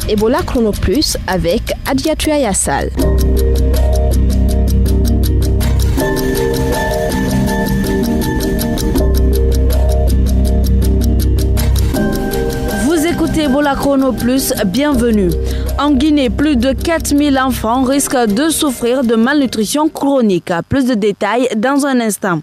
Ebola Chrono Plus avec Adiatou Yassal. Vous écoutez Ebola Chrono Plus, bienvenue. En Guinée, plus de 4000 enfants risquent de souffrir de malnutrition chronique. Plus de détails dans un instant.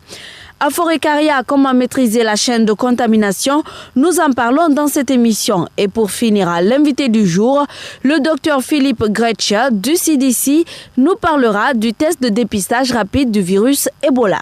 À Forêt-Caria, comment maîtriser la chaîne de contamination? Nous en parlons dans cette émission. Et pour finir, l'invité du jour, le docteur Philippe Gretsch du CDC nous parlera du test de dépistage rapide du virus Ebola.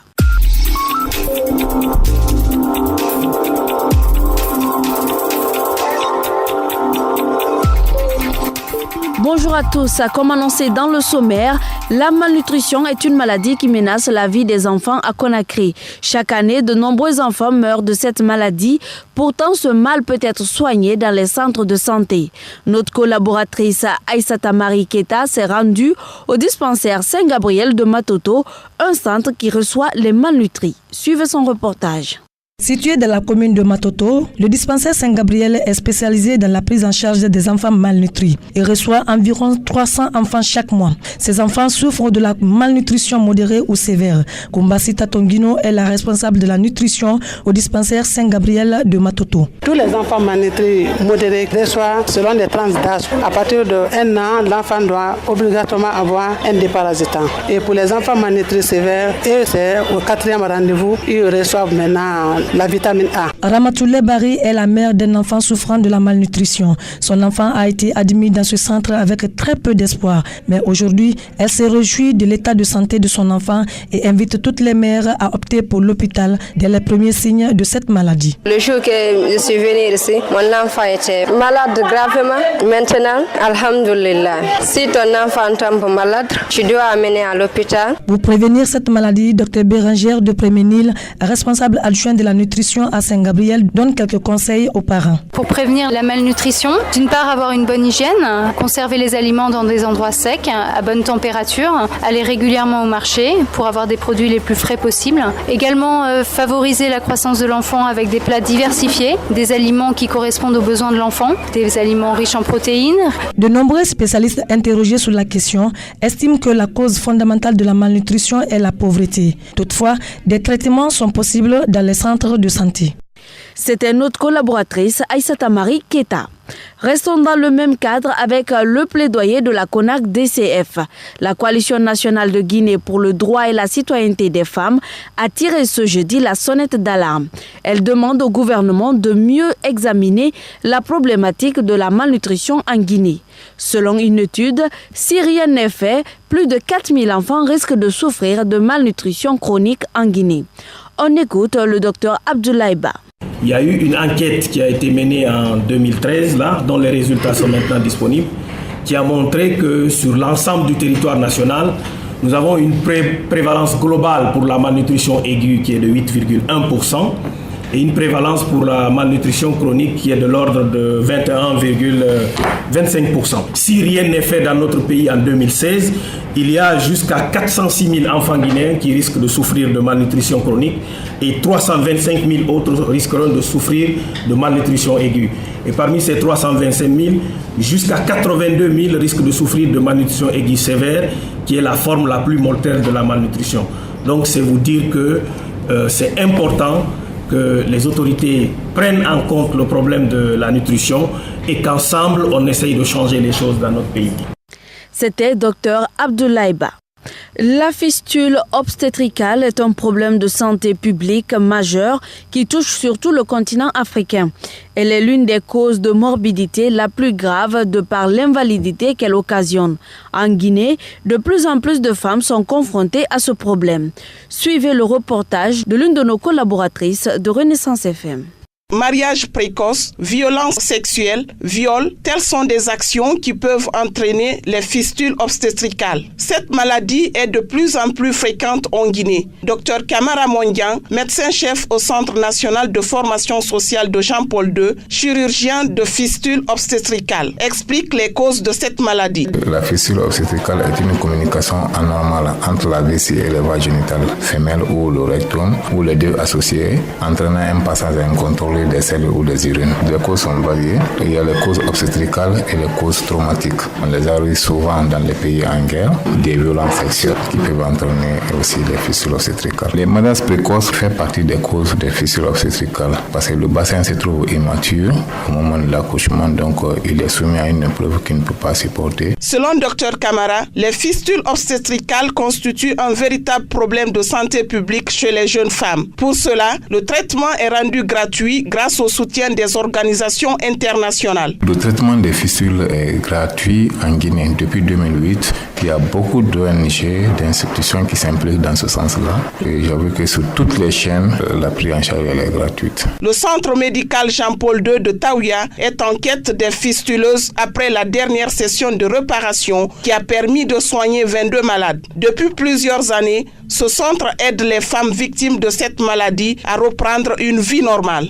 Bonjour à tous. Comme annoncé dans le sommaire, la malnutrition est une maladie qui menace la vie des enfants à Conakry. Chaque année, de nombreux enfants meurent de cette maladie. Pourtant, ce mal peut être soigné dans les centres de santé. Notre collaboratrice Aïssata Marie Keta s'est rendue au dispensaire Saint-Gabriel de Matoto, un centre qui reçoit les malnutris. Suivez son reportage. Situé dans la commune de Matoto, le dispensaire Saint-Gabriel est spécialisé dans la prise en charge des enfants malnutris et reçoit environ 300 enfants chaque mois. Ces enfants souffrent de la malnutrition modérée ou sévère. Kumbasita Tongino est la responsable de la nutrition au dispensaire Saint-Gabriel de Matoto. Tous les enfants malnutris modérés reçoivent selon les tranches d'âge. À partir de 1 an, l'enfant doit obligatoirement avoir un déparasitant. Et pour les enfants malnutris sévères, c'est au 4e rendez-vous, ils reçoivent maintenant la vitamine A. Ramatoulaye Bari est la mère d'un enfant souffrant de la malnutrition. Son enfant a été admis dans ce centre avec très peu d'espoir. Mais aujourd'hui, elle se réjouit de l'état de santé de son enfant et invite toutes les mères à opter pour l'hôpital dès les premiers signes de cette maladie. Le jour que je suis venue ici, mon enfant était malade gravement. Maintenant, alhamdoulilah, si ton enfant tombe malade, tu dois amener à l'hôpital. Pour prévenir cette maladie, Dr Bérangère de Préménil, responsable adjoint de la nutrition à Saint-Gabriel, donne quelques conseils aux parents. Pour prévenir la malnutrition, d'une part avoir une bonne hygiène, conserver les aliments dans des endroits secs, à bonne température, aller régulièrement au marché pour avoir des produits les plus frais possibles. Également favoriser la croissance de l'enfant avec des plats diversifiés, des aliments qui correspondent aux besoins de l'enfant, des aliments riches en protéines. De nombreux spécialistes interrogés sur la question estiment que la cause fondamentale de la malnutrition est la pauvreté. Toutefois, des traitements sont possibles dans les centres de santé. C'était notre collaboratrice Aïssata Marie Keta. Restons dans le même cadre avec le plaidoyer de la CONAC-DCF. La Coalition nationale de Guinée pour le droit et la citoyenneté des femmes a tiré ce jeudi la sonnette d'alarme. Elle demande au gouvernement de mieux examiner la problématique de la malnutrition en Guinée. Selon une étude, si rien n'est fait, plus de 4000 enfants risquent de souffrir de malnutrition chronique en Guinée. On écoute le docteur Abdoulaye Ba. Il y a eu une enquête qui a été menée en 2013, dont les résultats sont maintenant disponibles, qui a montré que sur l'ensemble du territoire national, nous avons une prévalence globale pour la malnutrition aiguë qui est de 8,1% et une prévalence pour la malnutrition chronique qui est de l'ordre de 21,25%. Si rien n'est fait dans notre pays en 2016, il y a jusqu'à 406 000 enfants guinéens qui risquent de souffrir de malnutrition chronique et 325 000 autres risqueront de souffrir de malnutrition aiguë. Et parmi ces 325 000, jusqu'à 82 000 risquent de souffrir de malnutrition aiguë sévère, qui est la forme la plus mortelle de la malnutrition. Donc c'est vous dire que c'est important que les autorités prennent en compte le problème de la nutrition et qu'ensemble, on essaye de changer les choses dans notre pays. C'était Dr Abdoulaye Ba. La fistule obstétricale est un problème de santé publique majeur qui touche surtout le continent africain. Elle est l'une des causes de morbidité la plus grave de par l'invalidité qu'elle occasionne. En Guinée, de plus en plus de femmes sont confrontées à ce problème. Suivez le reportage de l'une de nos collaboratrices de Renaissance FM. Mariage précoce, violence sexuelle, viol, telles sont des actions qui peuvent entraîner les fistules obstétricales. Cette maladie est de plus en plus fréquente en Guinée. Dr Kamara Mondian, médecin-chef au Centre national de formation sociale de Jean-Paul II, chirurgien de fistules obstétricales, explique les causes de cette maladie. La fistule obstétricale est une communication anormale entre la vessie et les voies génitales femelles ou le rectum, ou les deux associés, entraînant un passage incontrôlé des selles ou des urines. Les causes sont variées. Il y a les causes obstétricales et les causes traumatiques. On les arrive souvent dans les pays en guerre, des violences sexuelles qui peuvent entraîner aussi les fistules obstétricales. Les mariages précoces font partie des causes des fistules obstétricales parce que le bassin se trouve immature au moment de l'accouchement, donc il est soumis à une épreuve qu'il ne peut pas supporter. Selon Dr Kamara, les fistules obstétricales constituent un véritable problème de santé publique chez les jeunes femmes. Pour cela, le traitement est rendu gratuit grâce au soutien des organisations internationales. Le traitement des fistules est gratuit en Guinée depuis 2008. Il y a beaucoup d'ONG, d'institutions qui s'impliquent dans ce sens-là. Et j'avoue que sur toutes les chaînes, la prise en charge est gratuite. Le centre médical Jean-Paul II de Taouya est en quête des fistuleuses après la dernière session de réparation qui a permis de soigner 22 malades. Depuis plusieurs années, ce centre aide les femmes victimes de cette maladie à reprendre une vie normale.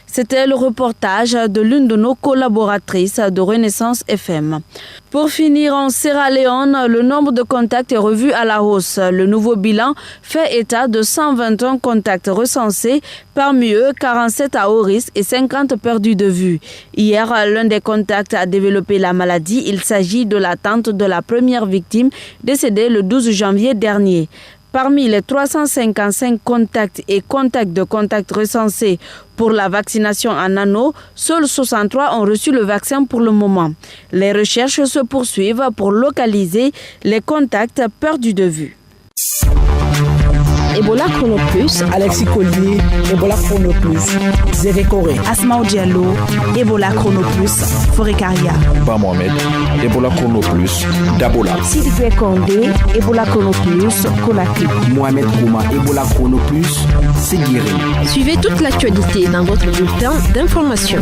C'était le reportage de l'une de nos collaboratrices de Renaissance FM. Pour finir, en Sierra Leone, le nombre de contacts est revu à la hausse. Le nouveau bilan fait état de 121 contacts recensés, parmi eux 47 à haut risque et 50 perdus de vue. Hier, l'un des contacts a développé la maladie. Il s'agit de la tante de la première victime décédée le 12 janvier dernier. Parmi les 355 contacts et contacts de contact recensés pour la vaccination en anneau, seuls 63 ont reçu le vaccin pour le moment. Les recherches se poursuivent pour localiser les contacts perdus de vue. Ebola Chrono Plus, Alexis Collier, Ebola Chrono Plus, Zévé Corée, Asmaou Diallo, Ebola Chrono Plus, Forécaria, Ba Mohamed, Ebola Chrono Plus, Dabola, Sidibé Kondé, Ebola Chrono Plus, Conakry, Mohamed Kouma, Ebola Chrono Plus, Séguiré. Suivez toute l'actualité dans votre bulletin d'information.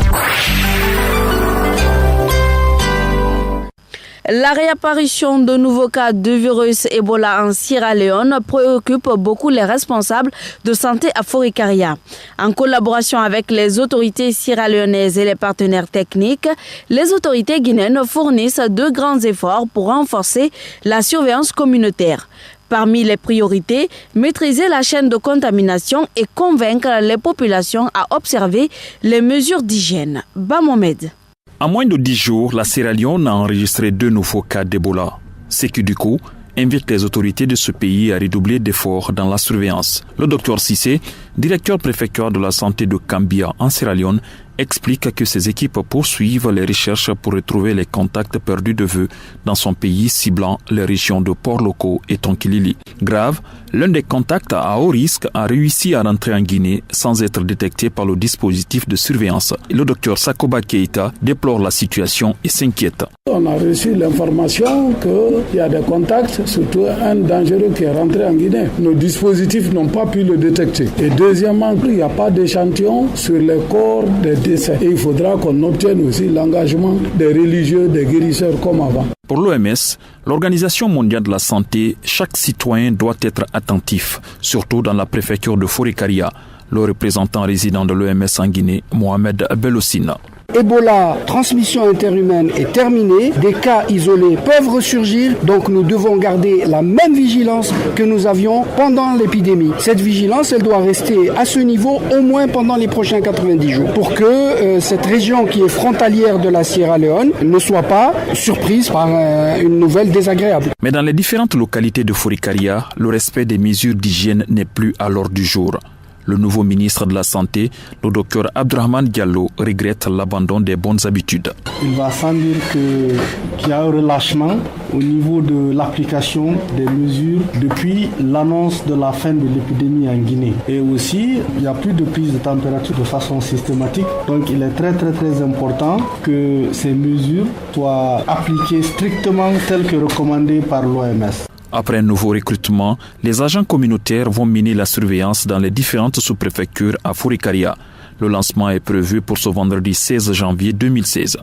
La réapparition de nouveaux cas de virus Ebola en Sierra Leone préoccupe beaucoup les responsables de santé à Forécaria. En collaboration avec les autorités sierra-léonaises et les partenaires techniques, les autorités guinéennes fournissent de grands efforts pour renforcer la surveillance communautaire. Parmi les priorités, maîtriser la chaîne de contamination et convaincre les populations à observer les mesures d'hygiène. Ba Mohamed. En moins de 10 jours, la Sierra Leone a enregistré 2 nouveaux cas d'Ebola. Ce qui, du coup, invite les autorités de ce pays à redoubler d'efforts dans la surveillance. Le Dr Cissé, directeur préfecture de la santé de Kambia en Sierra Leone, explique que ses équipes poursuivent les recherches pour retrouver les contacts perdus de vue dans son pays, ciblant les régions de Port-Loko et Tonkilili. Grave, l'un des contacts à haut risque a réussi à rentrer en Guinée sans être détecté par le dispositif de surveillance. Le docteur Sakoba Keita déplore la situation et s'inquiète. On a reçu l'information qu'il y a des contacts, surtout un dangereux qui est rentré en Guinée. Nos dispositifs n'ont pas pu le détecter. Et deuxièmement, il n'y a pas d'échantillon sur les corps des décès. Et il faudra qu'on obtienne aussi l'engagement des religieux, des guérisseurs comme avant. Pour l'OMS, l'Organisation mondiale de la santé, chaque citoyen doit être attentif, surtout dans la préfecture de Forécaria. Le représentant résident de l'OMS en Guinée, Mohamed Belossina. Ebola, transmission interhumaine est terminée. Des cas isolés peuvent ressurgir, donc nous devons garder la même vigilance que nous avions pendant l'épidémie. Cette vigilance, elle doit rester à ce niveau au moins pendant les prochains 90 jours pour que cette région qui est frontalière de la Sierra Leone ne soit pas surprise par une nouvelle désagréable. Mais dans les différentes localités de Forécaria, le respect des mesures d'hygiène n'est plus à l'ordre du jour. Le nouveau ministre de la Santé, le docteur Abdrahman Diallo, regrette l'abandon des bonnes habitudes. Il va sans dire qu'il y a un relâchement au niveau de l'application des mesures depuis l'annonce de la fin de l'épidémie en Guinée. Et aussi, il n'y a plus de prise de température de façon systématique. Donc il est très important que ces mesures soient appliquées strictement telles que recommandées par l'OMS. Après un nouveau recrutement, les agents communautaires vont mener la surveillance dans les différentes sous-préfectures à Fourikaria. Le lancement est prévu pour ce vendredi 16 janvier 2016.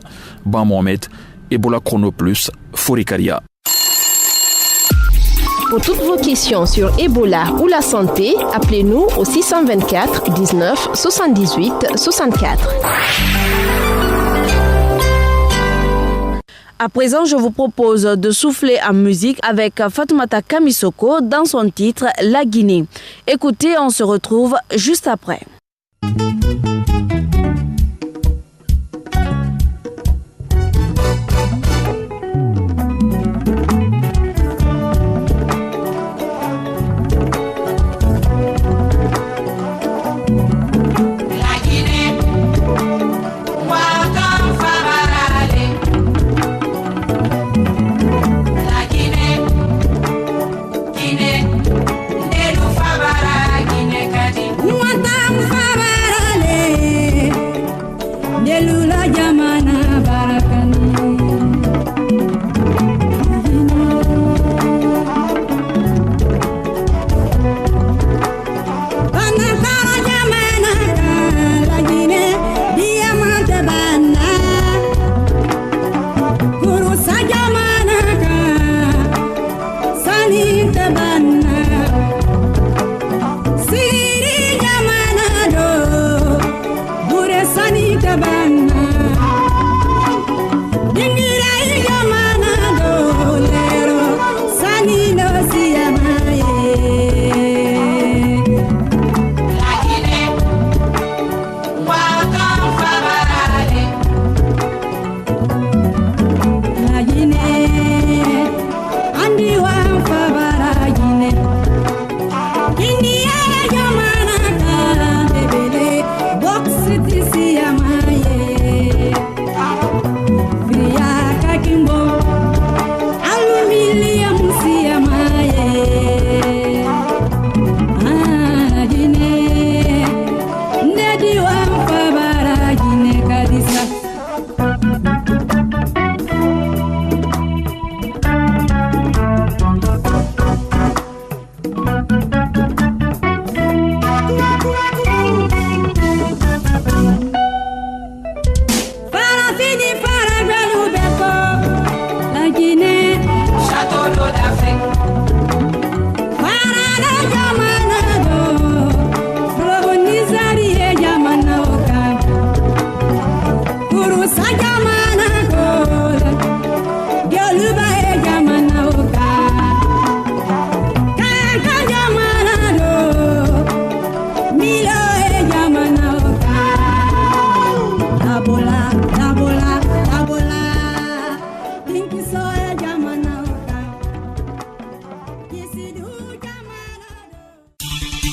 Ban Mohamed, Ebola Chrono Plus, Fourikaria. Pour toutes vos questions sur Ebola ou la santé, appelez-nous au 624 19 78 64. À présent, je vous propose de souffler en musique avec Fatoumata Kamisoko dans son titre « La Guinée ». Écoutez, on se retrouve juste après.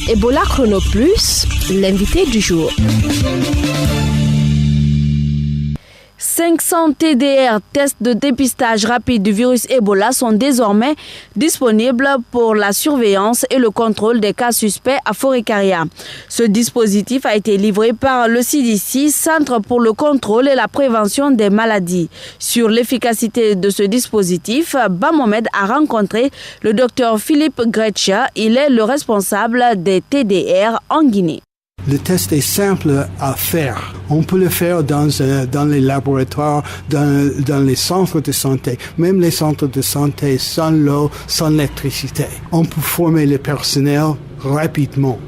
Ebola Chrono Plus, l'invité du jour. 500 TDR, tests de dépistage rapide du virus Ebola, sont désormais disponibles pour la surveillance et le contrôle des cas suspects à Fourikaria. Ce dispositif a été livré par le CDC, Centre pour le contrôle et la prévention des maladies. Sur l'efficacité de ce dispositif, Ban Mohamed a rencontré le docteur Philippe Gretcha. Il est le responsable des TDR en Guinée. Le test est simple à faire. On peut le faire dans les laboratoires, dans les centres de santé, même les centres de santé sans l'eau, sans l'électricité. On peut former le personnel rapidement.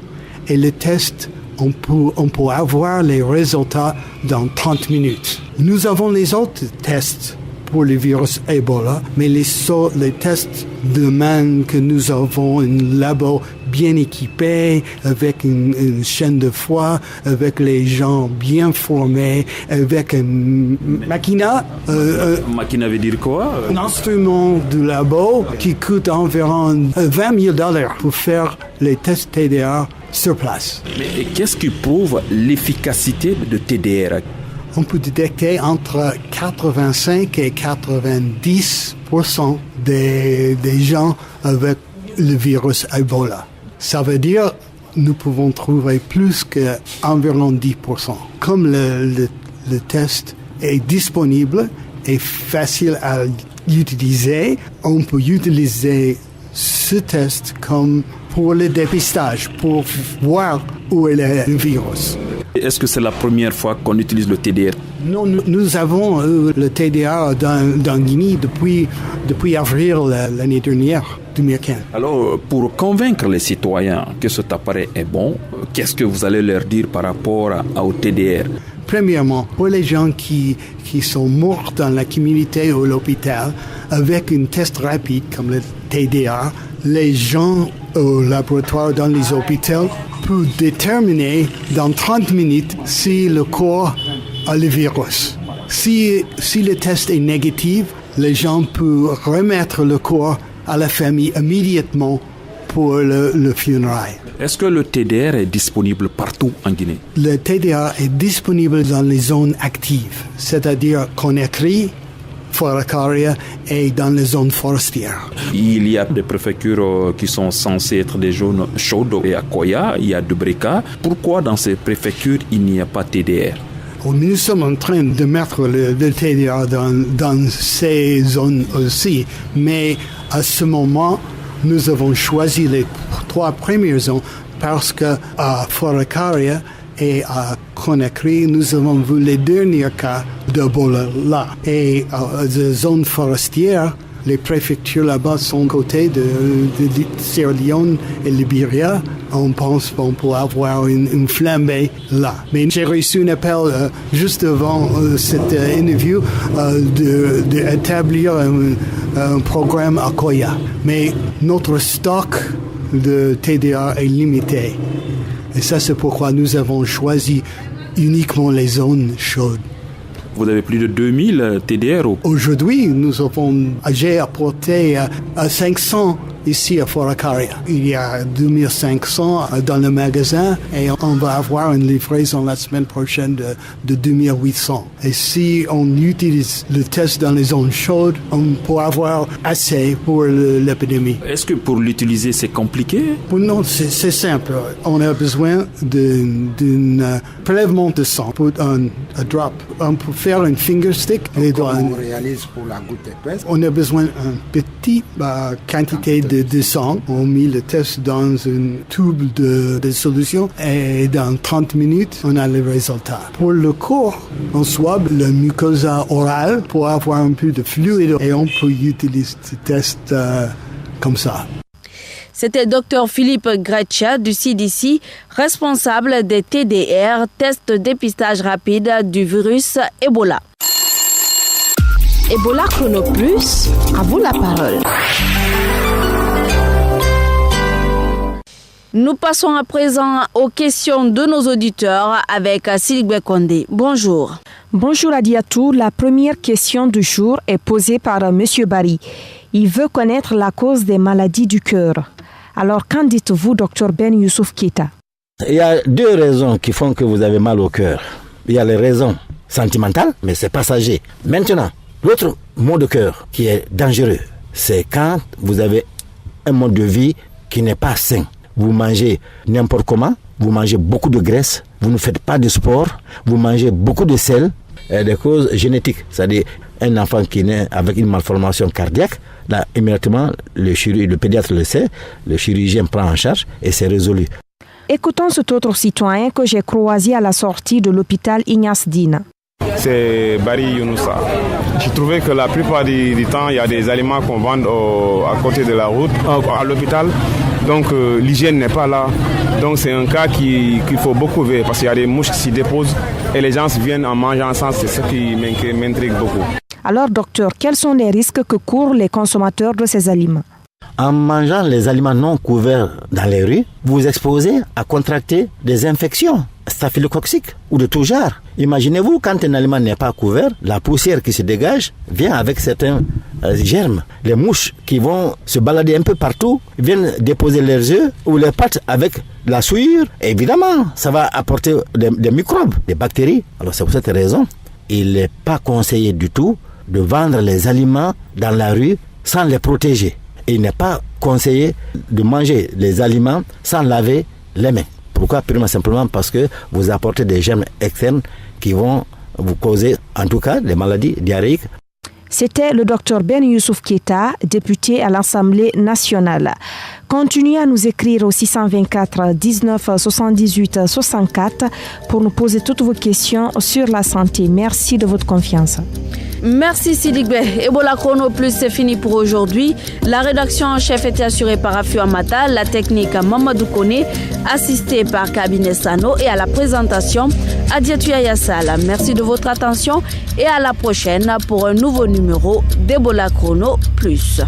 Et le test, on peut avoir les résultats dans 30 minutes. Nous avons les autres tests pour le virus Ebola, mais les tests demandent que nous avons un labo bien équipé, avec une chaîne de froid, avec les gens bien formés, avec une machina. Machina veut dire quoi? Un instrument de labo qui coûte environ $20 000 pour faire les tests TDR sur place. Mais qu'est-ce qui prouve l'efficacité de TDR? On peut détecter entre 85 et 90% des gens avec le virus Ebola. Ça veut dire nous pouvons trouver plus qu'environ 10%. Comme le test est disponible et facile à utiliser, on peut utiliser ce test comme pour le dépistage, pour voir où est le virus. Est-ce que c'est la première fois qu'on utilise le TDR? Non, nous avons le TDR dans Guinée depuis avril l'année dernière, 2015. Alors, pour convaincre les citoyens que cet appareil est bon, qu'est-ce que vous allez leur dire par rapport au TDR? Premièrement, pour les gens qui sont morts dans la communauté ou l'hôpital, avec un test rapide comme le TDR, les gens au laboratoire dans les hôpitaux peuvent déterminer dans 30 minutes si le corps a le virus. Si le test est négatif, les gens peuvent remettre le corps à la famille immédiatement pour le funérail. Est-ce que le TDR est disponible partout en Guinée? Le TDR est disponible dans les zones actives, c'est-à-dire Conakry, Forakaria et dans les zones forestières. Il y a des préfectures qui sont censées être des zones chaudes et à Koya, il y a Dubrika. Pourquoi dans ces préfectures il n'y a pas TDR? Nous sommes en train de mettre le TDR dans ces zones aussi, mais à ce moment, nous avons choisi les 3 premières zones parce qu'à Forakaria et à Conakry, nous avons vu les derniers cas d'Ebola là. Et à la zone forestière, les préfectures là-bas sont côté de Sierra Leone et Libéria. On pense qu'on peut avoir une flambée là. Mais j'ai reçu un appel juste avant cette interview d'établir un programme à Koya. Mais notre stock de TDR est limité. Et ça, c'est pourquoi nous avons choisi uniquement les zones chaudes. Vous avez plus de 2000 TDR? Aujourd'hui, j'ai apporté 500 ici à Forakaria. Il y a 2500 dans le magasin et on va avoir une livraison la semaine prochaine de 2800. Et si on utilise le test dans les zones chaudes, on peut avoir assez pour l'épidémie. Est-ce que pour l'utiliser, c'est compliqué? Non, c'est simple. On a besoin d'un prélèvement de sang pour un drop. On peut faire un finger stick. Comment on réalise pour la goutte épaisse? On a besoin d'une petite quantité de sang. On met le test dans une tube de solution et dans 30 minutes, on a le résultat. Pour le corps, on swab la mucosa orale pour avoir un peu de fluide et on peut utiliser ce test comme ça. C'était Dr Philippe Gretcha du CDC, responsable des TDR, test dépistage rapide du virus Ebola. Ebola Chrono Plus, à vous la parole. Nous passons à présent aux questions de nos auditeurs avec Sylvie Condé. Bonjour. Bonjour à tous. La première question du jour est posée par M. Barry. Il veut connaître la cause des maladies du cœur. Alors, qu'en dites-vous, Dr Ben Youssouf Keita? Il y a 2 raisons qui font que vous avez mal au cœur. Il y a les raisons sentimentales, mais c'est passager. Maintenant, l'autre mot de cœur qui est dangereux, c'est quand vous avez un mode de vie qui n'est pas sain. Vous mangez n'importe comment, vous mangez beaucoup de graisse, vous ne faites pas de sport, vous mangez beaucoup de sel, et des causes génétiques. C'est-à-dire, un enfant qui naît avec une malformation cardiaque, là, immédiatement, le pédiatre le sait, le chirurgien prend en charge et c'est résolu. Écoutons cet autre citoyen que j'ai croisé à la sortie de l'hôpital Ignace Dina. C'est Barry Younoussa. Je trouvais que la plupart du temps, il y a des aliments qu'on vend à côté de la route, à l'hôpital. Donc l'hygiène n'est pas là. Donc c'est un cas qu'il faut beaucoup veiller parce qu'il y a des mouches qui s'y déposent et les gens viennent en mangeant ensemble. C'est ce qui m'intrigue beaucoup. Alors docteur, quels sont les risques que courent les consommateurs de ces aliments? En mangeant les aliments non couverts dans les rues, vous vous exposez à contracter des infections staphylococciques ou de tout genre. Imaginez-vous, quand un aliment n'est pas couvert, la poussière qui se dégage vient avec certains germes. Les mouches qui vont se balader un peu partout viennent déposer leurs œufs ou leurs pattes avec la souillure. Et évidemment, ça va apporter des microbes, des bactéries. Alors c'est pour cette raison, il n'est pas conseillé du tout de vendre les aliments dans la rue sans les protéger. Et il n'est pas conseillé de manger les aliments sans laver les mains. Pourquoi? Purement simplement parce que vous apportez des germes externes qui vont vous causer, en tout cas, des maladies diarrhéiques. C'était le Dr Ben Youssouf Keita, député à l'Assemblée nationale. Continuez à nous écrire au 624 19 78 64 pour nous poser toutes vos questions sur la santé. Merci de votre confiance. Merci Sidigbe. Ebola Chrono Plus, c'est fini pour aujourd'hui. La rédaction en chef était assurée par Afiou Amata, la technique Mamadou Kone, assistée par Kabine Sano et à la présentation Adiatou Yassala. Merci de votre attention et à la prochaine pour un nouveau numéro d'Ebola Chrono Plus.